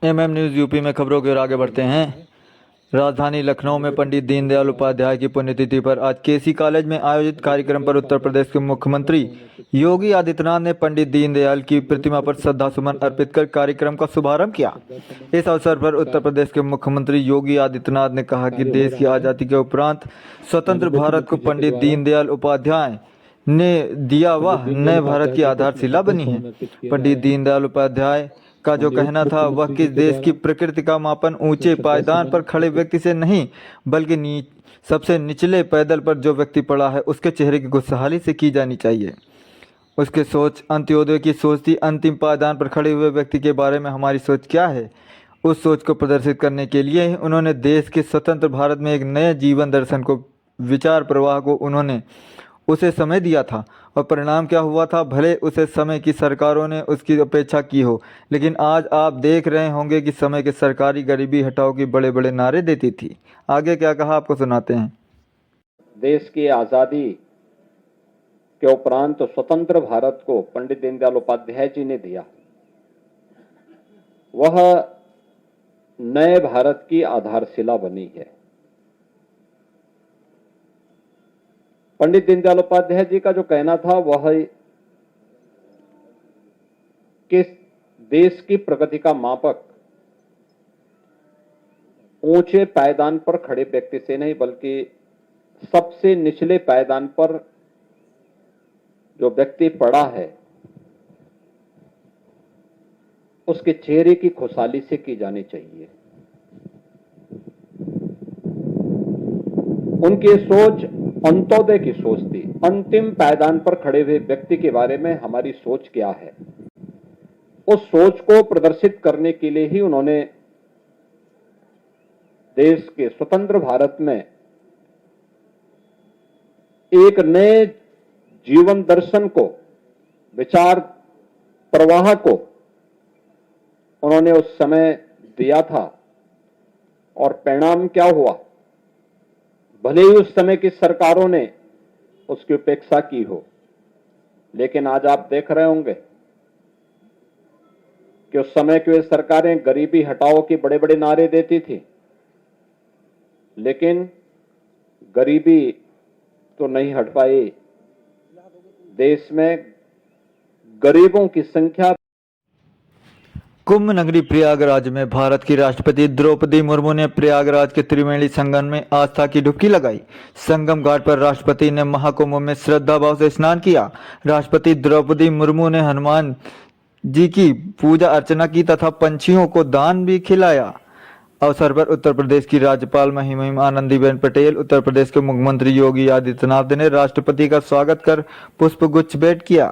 MM news UP में खबरों की ओर आगे बढ़ते हैं। राजधानी लखनऊ में पंडित दीनदयाल उपाध्याय की पुण्यतिथि पर आज केसी कॉलेज में आयोजित कार्यक्रम पर उत्तर प्रदेश के मुख्यमंत्री योगी आदित्यनाथ ने पंडित दीनदयाल की प्रतिमा पर श्रद्धासुमन अर्पित कर कार्यक्रम का शुभारंभ किया। इस अवसर पर उत्तर प्रदेश के मुख्यमंत्री योगी आदित्यनाथ ने कहा कि देश की आज़ादी के उपरांत स्वतंत्र भारत को पंडित दीनदयाल उपाध्याय ने दिया, वह नए भारत की आधारशिला बनी है। पंडित दीनदयाल उपाध्याय का जो कहना था वह किस देश की प्रकृति का मापन ऊंचे पायदान पर खड़े व्यक्ति से नहीं बल्कि सबसे निचले पैदल पर जो व्यक्ति पड़ा है उसके चेहरे की खुशहाली से की जानी चाहिए। उसके सोच अंत्योदय की सोच थी। अंतिम पायदान पर खड़े हुए व्यक्ति के बारे में हमारी सोच क्या है, उस सोच को प्रदर्शित करने के लिए उन्होंने देश के स्वतंत्र भारत में एक नए जीवन दर्शन को, विचार प्रवाह को उन्होंने उसे समय दिया था। और परिणाम क्या हुआ था, भले उसे समय की सरकारों ने उसकी अपेक्षा की हो, लेकिन आज आप देख रहे होंगे कि समय की सरकारी गरीबी हटाओ की बड़े बड़े नारे देती थी। आगे क्या कहा आपको सुनाते हैं। देश की आज़ादी के उपरांत स्वतंत्र भारत को पंडित दीनदयाल उपाध्याय जी ने दिया, वह नए भारत की आधारशिला बनी है। पंडित दीनदयाल उपाध्याय जी का जो कहना था वह कि देश की प्रगति का मापक ऊंचे पायदान पर खड़े व्यक्ति से नहीं बल्कि सबसे निचले पायदान पर जो व्यक्ति पड़ा है उसके चेहरे की खुशहाली से की जानी चाहिए। उनकी सोच अंत्योदय की सोच थी। अंतिम पायदान पर खड़े हुए व्यक्ति के बारे में हमारी सोच क्या है, उस सोच को प्रदर्शित करने के लिए ही उन्होंने देश के स्वतंत्र भारत में एक नए जीवन दर्शन को, विचार प्रवाह को उन्होंने उस समय दिया था। और परिणाम क्या हुआ, भले ही उस समय की सरकारों ने उसकी उपेक्षा की हो, लेकिन आज आप देख रहे होंगे कि उस समय की सरकारें गरीबी हटाओ के बड़े बड़े नारे देती थी, लेकिन गरीबी तो नहीं हट पाई। देश में गरीबों की संख्या। कुंभ नगरी प्रयागराज में भारत की राष्ट्रपति द्रौपदी मुर्मू ने प्रयागराज के त्रिवेणी संगम में आस्था की डुबकी लगाई। संगम घाट पर राष्ट्रपति ने महाकुंभ में श्रद्धा भाव से स्नान किया। राष्ट्रपति द्रौपदी मुर्मू ने हनुमान जी की पूजा अर्चना की तथा पंछियों को दान भी खिलाया। अवसर पर उत्तर प्रदेश की राज्यपाल महिमा आनंदीबेन पटेल, उत्तर प्रदेश के मुख्यमंत्री योगी आदित्यनाथ ने राष्ट्रपति का स्वागत कर पुष्पगुच्छ भेंट किया।